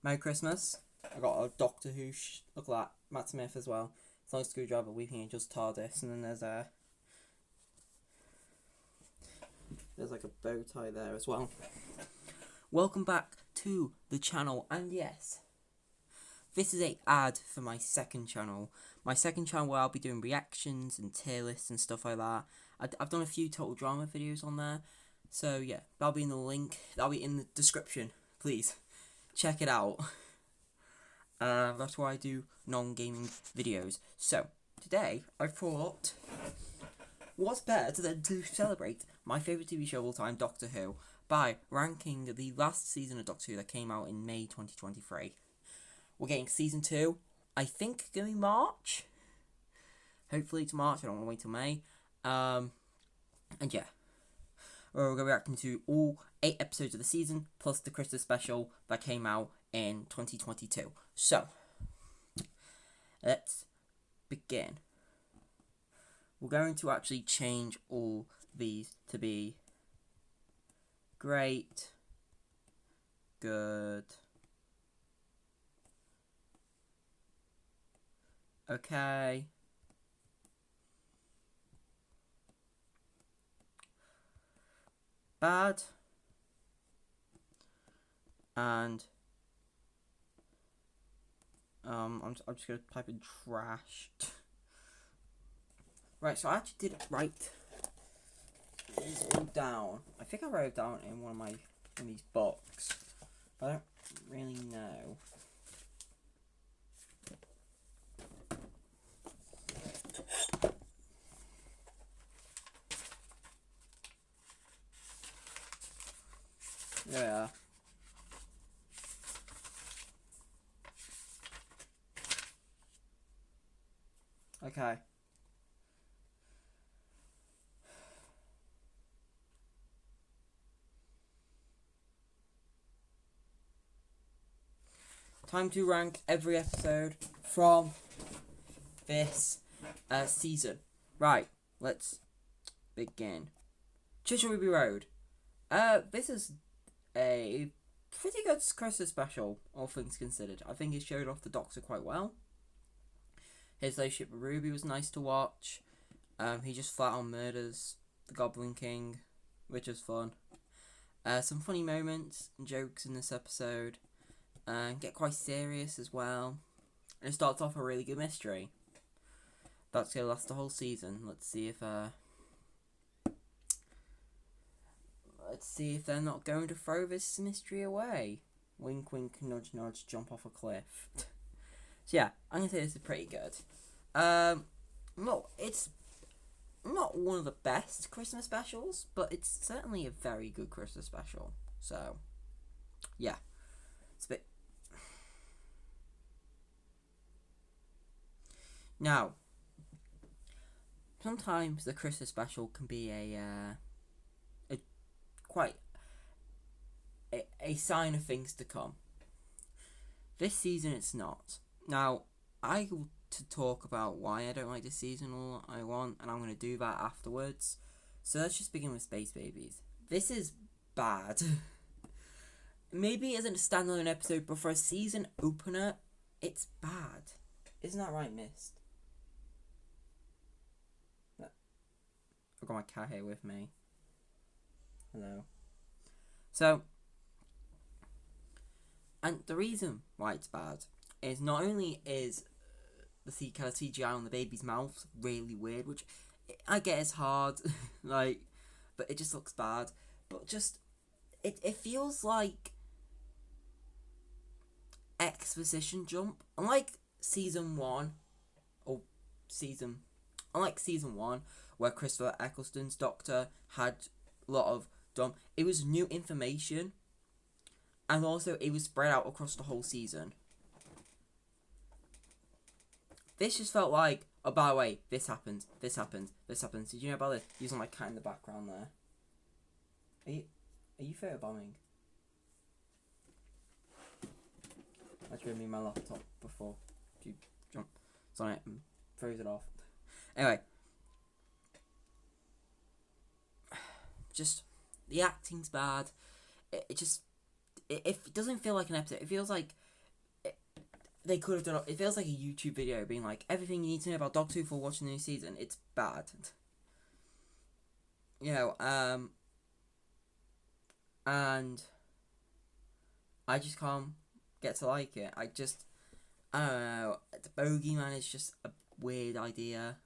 Merry Christmas. I got a Doctor Who look at that, Matt Smith as well. Sonic Screwdriver, Weeping Angels, TARDIS, and then there's like a bow tie there as well. Welcome back to the channel, and yes, this is a ad for my second channel. My second channel where I'll be doing reactions and tier lists and stuff like that. I've done a few Total Drama videos on there. So yeah, that'll be in the link. That'll be in the description. Please, check it out. That's why I do non-gaming videos. So, today I thought, what's better than to celebrate my favourite TV show of all time, Doctor Who, by ranking the last season of Doctor Who that came out in May 2023. We're getting season 2, I think going to be March. Hopefully it's March, I don't want to wait till May. And yeah, we're going to be reacting to all 8 episodes of the season, plus the Christmas special that came out in 2022. So, let's begin. We're going to actually change all these to be great, good, okay, bad, and I'm just gonna type in trash. Right, so I actually did write these all down. I think I wrote it down in one of these books, but I don't really know. There we are. Okay. Time to rank every episode from this season. Right, let's begin. Trisha Ruby Road. This is a pretty good Christmas special, all things considered. I think it showed off the Doctor quite well. His relationship with Ruby was nice to watch. He just flat on murders the Goblin King, which was fun. Some funny moments and jokes in this episode. Get quite serious as well. And it starts off a really good mystery. That's going to last the whole season. Let's see if they're not going to throw this mystery away. Wink, wink, nudge, nudge, jump off a cliff. So yeah, I'm going to say this is pretty good. No, it's not one of the best Christmas specials, but it's certainly a very good Christmas special. So, yeah. It's a bit... Now, sometimes the Christmas special can be a sign of things to come. This season it's not. Now, I will to talk about why I don't like this season all I want, and I'm going to do that afterwards. So let's just begin with Space Babies. This is bad. Maybe it isn't a standalone episode, but for a season opener, it's bad. Isn't that right, Mist? I've got my cat here with me. Hello. So, and the reason why it's bad is not only is the kind of CGI on the baby's mouth really weird, which I get is hard, like, but it just looks bad. But just, it feels like exposition jump. Unlike season 1, where Christopher Eccleston's Doctor had a lot of it was new information, and also it was spread out across the whole season. This just felt like, oh, by the way, this happened. Did you know about this? Using my cat in the background there. Are you photobombing? I tried me my laptop before you jumped on it and froze it off. Anyway, just the acting's bad. It doesn't feel like an episode. It feels like they could have done. It feels like a YouTube video being like everything you need to know about Doctor Who for watching the new season. It's bad. You know, and I just can't get to like it. I don't know. The Bogeyman is just a weird idea.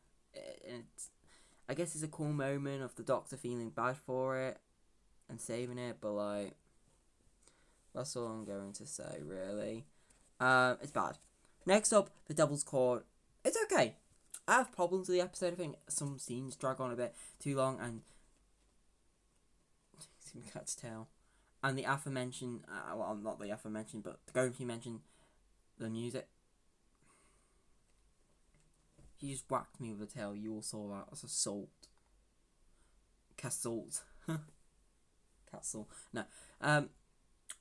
I guess it's a cool moment of the Doctor feeling bad for it and saving it, but like, that's all I'm going to say, really. It's bad. Next up, The Devil's Court. It's okay. I have problems with the episode. I think some scenes drag on a bit too long, and cat's tail. And the aforementioned, well, not the aforementioned, but going to mention the music. He just whacked me with a tail. You all saw that. That's assault. Cassault. Castle. No.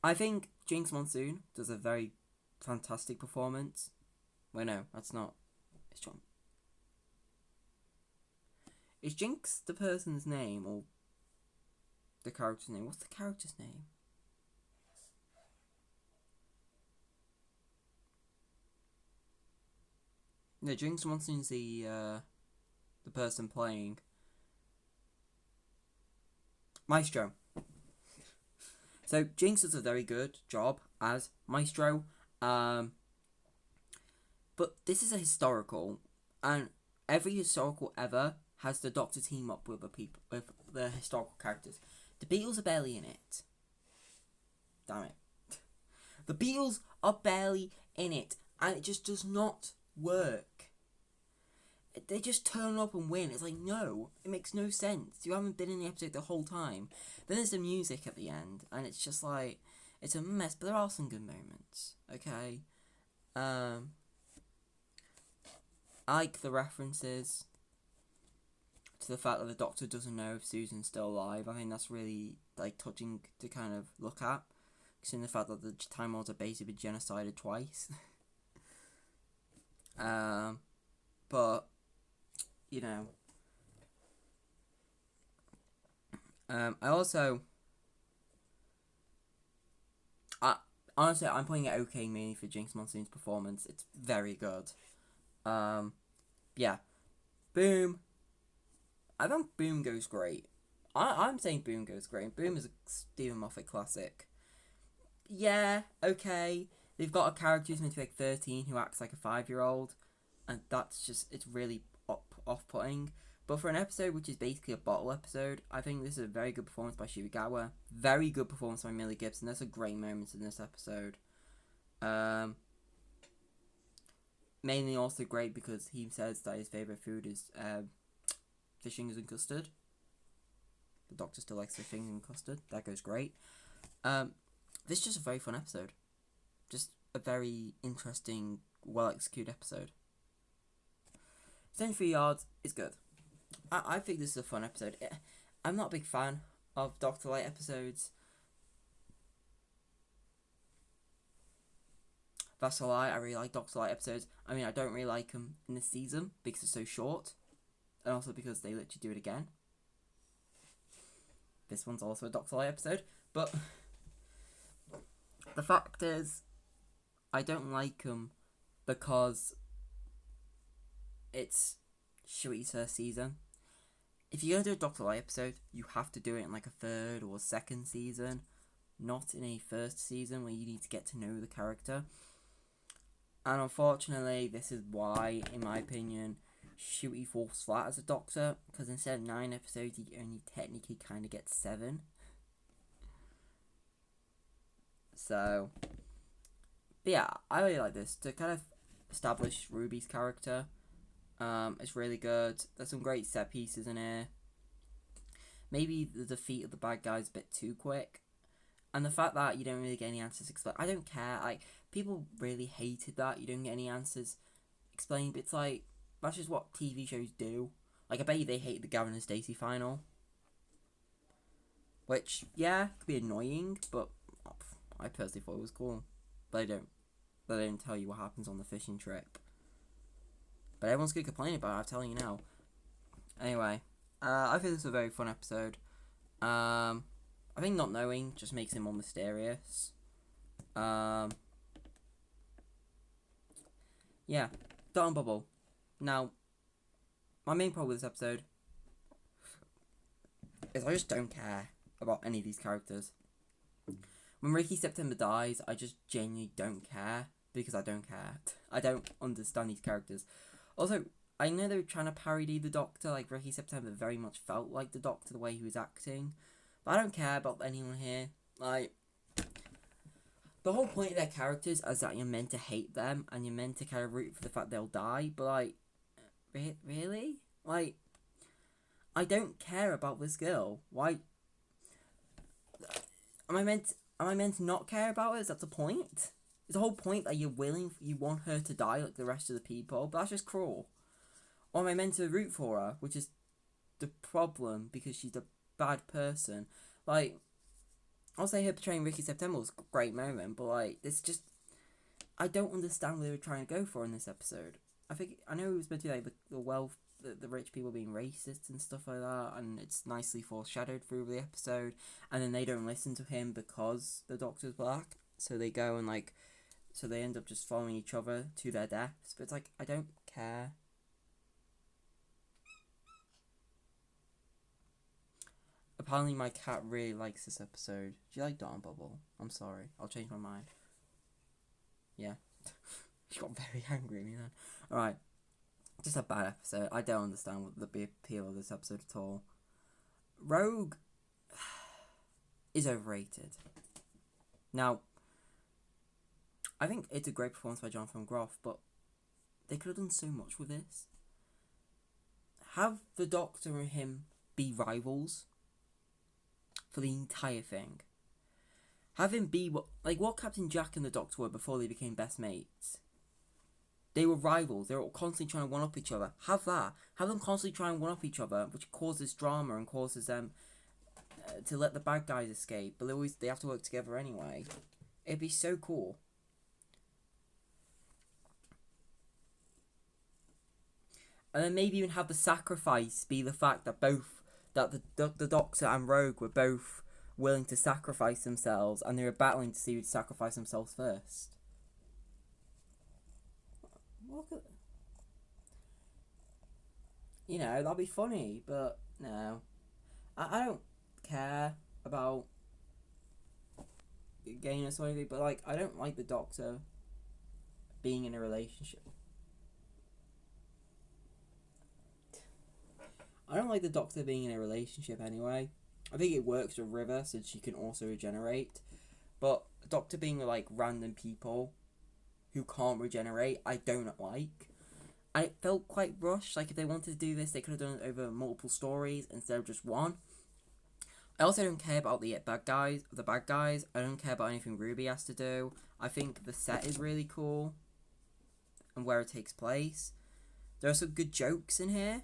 I think Jinx Monsoon does a very fantastic performance. Wait, no, that's not. It's John. Is Jinx the person's name or the character's name? What's the character's name? No, Jinx Monsoon's the person playing. Maestro. So Jinx does a very good job as Maestro. But this is a historical, and every historical ever has the Doctor team up with the historical characters. The Beatles are barely in it. Damn it. The Beatles are barely in it, and it just does not work. They just turn up and win. It's like, no, it makes no sense. You haven't been in the episode the whole time. Then there's the music at the end, and it's just like, it's a mess, but there are some good moments, okay? I like the references to the fact that the Doctor doesn't know if Susan's still alive. I think that's really, like, touching to kind of look at, considering the fact that the Time Lords are basically genocided twice. But, you know, honestly, I'm putting it okay mainly for Jinx Monsoon's performance. It's very good. Yeah. Boom. I think Boom goes great. I'm saying Boom goes great. Boom is a Stephen Moffat classic. Yeah, okay. They've got a character who's meant to be like 13 who acts like a 5-year-old, and that's just, it's really off-putting. But for an episode which is basically a bottle episode, I think this is a very good performance by Shibugawa. Very good performance by Millie Gibson. There's some great moments in this episode. Mainly also great because he says that his favourite food is fish fingers and custard. The Doctor still likes fish fingers and custard. That goes great. This is just a very fun episode. Just a very interesting, well-executed episode. 73 Yards is good. I think this is a fun episode. I'm not a big fan of Doctor Light episodes. That's a lie. I really like Doctor Light episodes. I mean, I don't really like them in this season because it's so short, and also because they literally do it again. This one's also a Doctor Light episode, but the fact is, I don't like them because it's Ncuti's first season. If you're going to do a Doctor Light episode, you have to do it in like a third or second season, not in a first season where you need to get to know the character. And unfortunately, this is why, in my opinion, Ncuti falls flat as a Doctor, because instead of 9 episodes, he only technically kind of gets 7. So, but yeah, I really like this. To kind of establish Ruby's character, it's really good. There's some great set pieces in here. Maybe the defeat of the bad guy is a bit too quick. And the fact that you don't really get any answers explained, I don't care. Like, people really hated that you don't get any answers explained. But it's like, that's just what TV shows do. Like, I bet you they hate the Gavin and Stacey final. Which, yeah, could be annoying, but I personally thought it was cool. But they don't tell you what happens on the fishing trip. But everyone's going to complain about it, I'm telling you now. Anyway, I think this is a very fun episode. I think not knowing just makes it more mysterious. yeah, Dot and Bubble. Now, my main problem with this episode is I just don't care about any of these characters. When Ricky September dies, I just genuinely don't care because I don't care. I don't understand these characters. Also, I know they were trying to parody the Doctor, like Ricky September very much felt like the Doctor the way he was acting. But I don't care about anyone here. Like, the whole point of their characters is that you're meant to hate them and you're meant to kind of root for the fact they'll die. But like, really? Like, I don't care about this girl. Why? Am I meant to not care about her? Is that the point? Is the whole point that you want her to die like the rest of the people? But that's just cruel. Or am I meant to root for her? Which is the problem because she's a bad person. Like, I'll say her portraying Ricky September was a great moment, but like, it's just, I don't understand what they were trying to go for in this episode. I know it was meant to be like the rich people being racist and stuff like that, and it's nicely foreshadowed through the episode, and then they don't listen to him because the Doctor's black, so they go and like, so they end up just following each other to their deaths, but it's like, I don't care. Apparently my cat really likes this episode. Do you like Dot and Bubble? I'm sorry, I'll change my mind. Yeah. She got very angry at me then. Alright. Just a bad episode. I don't understand what the appeal of this episode at all. Rogue is overrated. Now, I think it's a great performance by Jonathan Groff, but they could have done so much with this. Have the Doctor and him be rivals for the entire thing. Have him be what Captain Jack and the Doctor were before they became best mates. They were rivals. They were constantly trying to one-up each other. Have that. Have them constantly try and one-up each other, which causes drama and causes them to let the bad guys escape. But they have to work together anyway. It'd be so cool. And then maybe even have the sacrifice be the fact that the Doctor and Rogue were both willing to sacrifice themselves, and they were battling to see who would sacrifice themselves first. Look at, you know, that'd be funny, but no, I don't care about gayness or anything, but like, I don't like the Doctor being in a relationship. I don't like the Doctor being in a relationship anyway. I think it works with River since she can also regenerate, but the Doctor being with like random people who can't regenerate, I don't like. And it felt quite rushed. Like, if they wanted to do this, they could have done it over multiple stories instead of just one. I also don't care about the bad guys. I don't care about anything Ruby has to do. I think the set is really cool and where it takes place. There are some good jokes in here,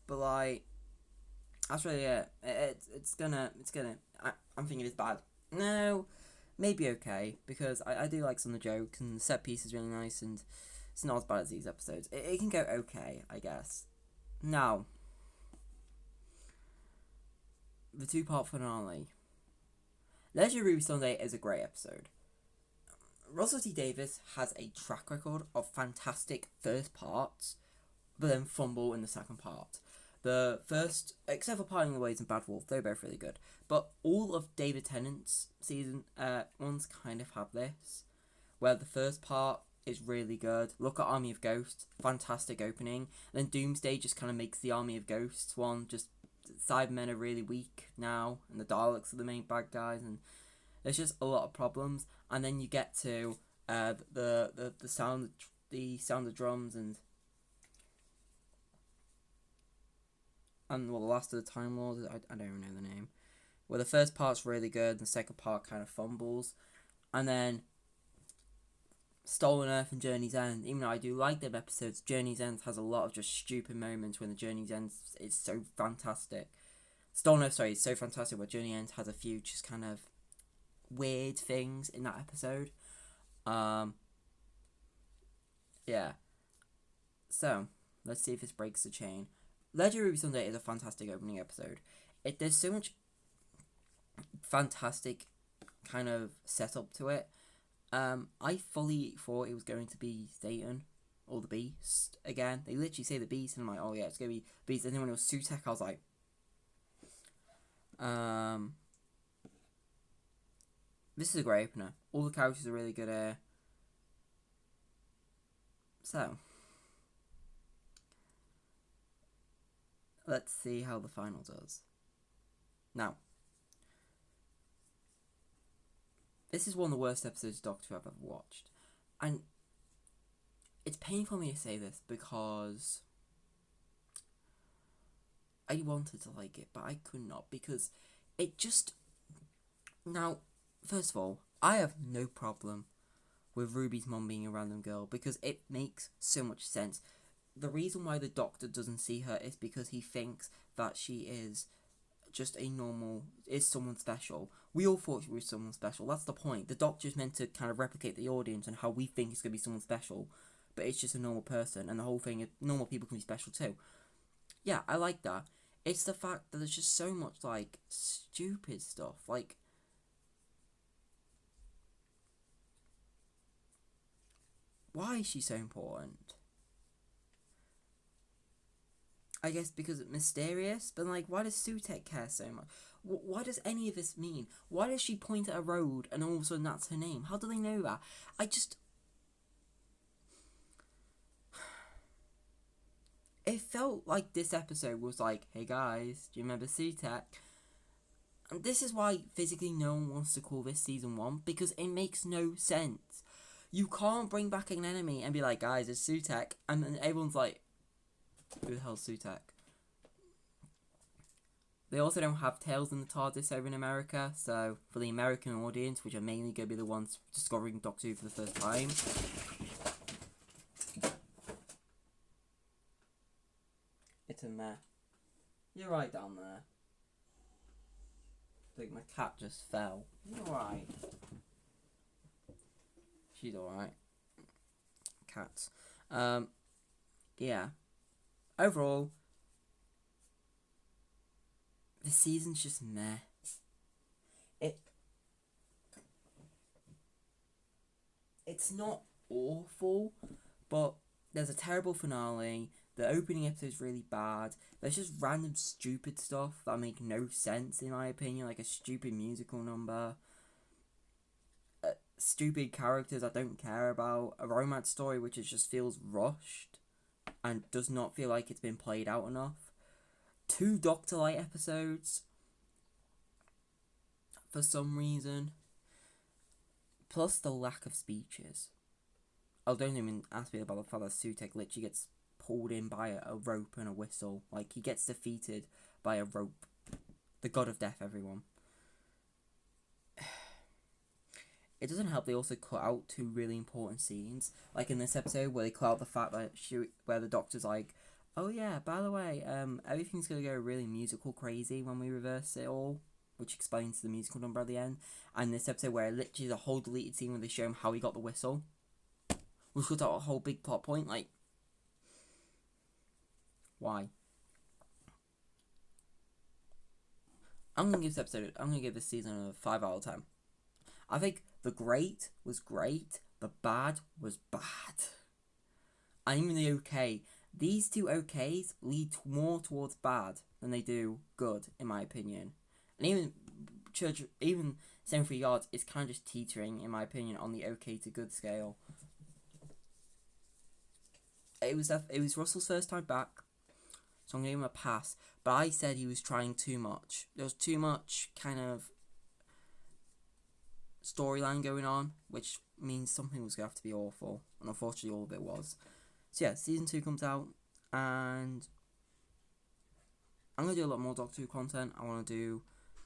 but like, that's really it. I'm thinking it's bad. No, maybe okay, because I do like some of the jokes, and the set piece is really nice, and it's not as bad as these episodes. It can go okay, I guess. Now, the 2-part finale. Legend of Ruby Sunday is a great episode. Russell T Davies has a track record of fantastic first parts, but then fumble in the second part. The first, except for Parting the Ways and Bad Wolf, they're both really good. But all of David Tennant's season ones kind of have this, where the first part is really good. Look at Army of Ghosts, fantastic opening. And then Doomsday just kind of makes the Army of Ghosts one. Just Cybermen are really weak now, and the Daleks are the main bad guys, and there's just a lot of problems. And then you get to the sound of drums and well, the Last of the Time Lords, I don't even know the name. Where the first part's really good, and the second part kind of fumbles. And then Stolen Earth and Journey's End, even though I do like them episodes, Journey's End has a lot of just stupid moments when the Journey's End is so fantastic. Stolen Earth, sorry, is so fantastic, where Journey's End has a few just kind of weird things in that episode. Yeah. So, let's see if this breaks the chain. Legend of Ruby Sunday is a fantastic opening episode. There's so much fantastic kind of setup to it. I fully thought it was going to be Satan or the Beast again. They literally say the Beast, and I'm like, oh yeah, it's gonna be Beast. And then when it was Sutekh, I was like, this is a great opener. All the characters are really good here. So, let's see how the final does. Now, this is one of the worst episodes of Doctor Who I've ever watched. And it's painful for me to say this because I wanted to like it, but I could not because it just... Now, first of all, I have no problem with Ruby's mum being a random girl because it makes so much sense. The reason why the Doctor doesn't see her is because he thinks that she is just a normal, is someone special. We all thought she was someone special. That's the point. The Doctor is meant to kind of replicate the audience and how we think it's going to be someone special, but it's just a normal person, and the whole thing is normal people can be special too. Yeah, I like that. It's the fact that there's just so much, like, stupid stuff. Like, why is she so important? I guess because it's mysterious, but like, why does Sutekh care so much? What does any of this mean? Why does she point at a road and all of a sudden that's her name? How do they know that? It felt like this episode was like, hey guys, do you remember Sutekh? And this is why physically no one wants to call this season 1, because it makes no sense. You can't bring back an enemy and be like, guys, it's Sutekh, and then everyone's like, who the hell's Sutekh? They also don't have Tales in the TARDIS over in America, so for the American audience, which are mainly going to be the ones discovering Doctor Who for the first time, it's a meh. You're right down there. I think my cat just fell. You're alright. She's alright. Cats. Yeah. Overall, the season's just meh. It's not awful, but there's a terrible finale. The opening episode's really bad. There's just random stupid stuff that make no sense in my opinion, like a stupid musical number, stupid characters I don't care about, a romance story which just feels rushed and does not feel like it's been played out enough, 2 Doctor Light episodes for some reason, plus the lack of speeches. Oh, don't even ask me about the fact that Sutekh literally gets pulled in by a rope and a whistle. Like, he gets defeated by a rope. The god of death, everyone. It doesn't help they also cut out 2 really important scenes. Like in this episode where they cut out the fact that where the Doctor's like, oh yeah, by the way, everything's gonna go really musical crazy when we reverse it all, which explains the musical number at the end. And this episode where it literally is a whole deleted scene where they show him how he got the whistle, which cut out a whole big plot point. Like, why? I'm gonna give this season a 5 out of 10. I think the great was great, the bad was bad. And even the okay. These 2 okays lead more towards bad than they do good, in my opinion. And even 73 Yards is kind of just teetering, in my opinion, on the okay to good scale. It was Russell's first time back, so I'm going to give him a pass. But I said he was trying too much. There was too much kind of storyline going on, which means something was going to have to be awful. And unfortunately, all of it was. So yeah, season 2 comes out, and I'm going to do a lot more Doctor Who content. I want to do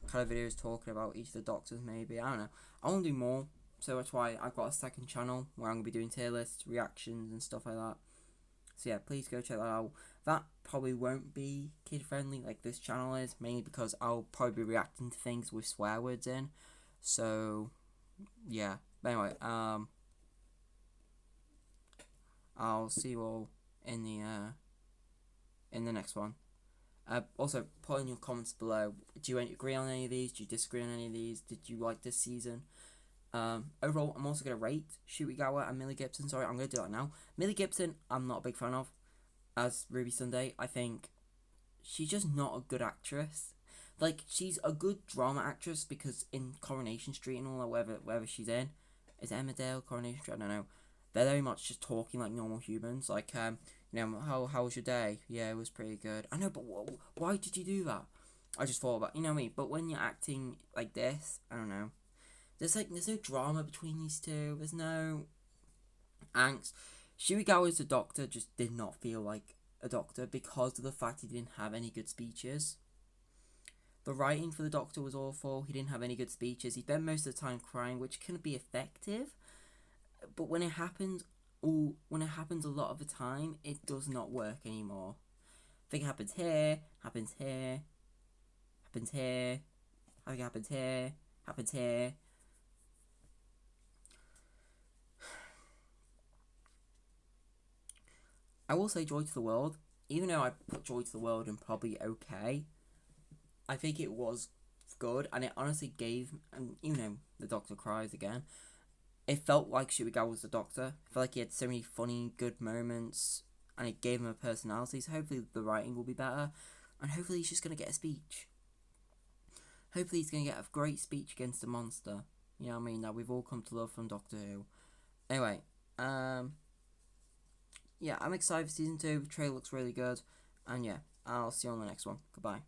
kind of videos talking about each of the Doctors, maybe. I don't know. I want to do more, so that's why I've got a second channel where I'm going to be doing tier lists, reactions, and stuff like that. So yeah, please go check that out. That probably won't be kid-friendly like this channel is, mainly because I'll probably be reacting to things with swear words in. So, yeah. But anyway, I'll see you all in the next one. Also, put in your comments below. Do you agree on any of these? Do you disagree on any of these? Did you like this season? Overall, I'm also gonna rate Shuigawa and Millie Gibson. Sorry, I'm gonna do that now. Millie Gibson, I'm not a big fan of as Ruby Sunday. I think she's just not a good actress. Like, she's a good drama actress because in Coronation Street and all that, wherever she's in, is it Emmerdale, Coronation Street? I don't know. They're very much just talking like normal humans. Like, how was your day? Yeah, it was pretty good. I know, but why did you do that? I just thought about, you know me. But when you're acting like this, I don't know. There's no drama between these two. There's no angst. Shuigawa's the doctor just did not feel like a doctor because of the fact he didn't have any good speeches. The writing for the doctor was awful. He didn't have any good speeches. He spent most of the time crying, which can be effective, but when it happens a lot of the time, it does not work anymore. I think it happens here, happens here, happens here, I think it happens here, happens here. I will say Joy to the World, even though I put Joy to the World in probably okay, I think it was good, and it honestly gave, and the doctor cries again, it felt like Shuigawa was the doctor. I felt like he had so many funny, good moments, and it gave him a personality, so hopefully the writing will be better, and hopefully he's just going to get a speech. Hopefully he's going to get a great speech against the monster, you know what I mean, that we've all come to love from Doctor Who. Anyway, yeah, I'm excited for season 2. The trailer looks really good. And yeah, I'll see you on the next one. Goodbye.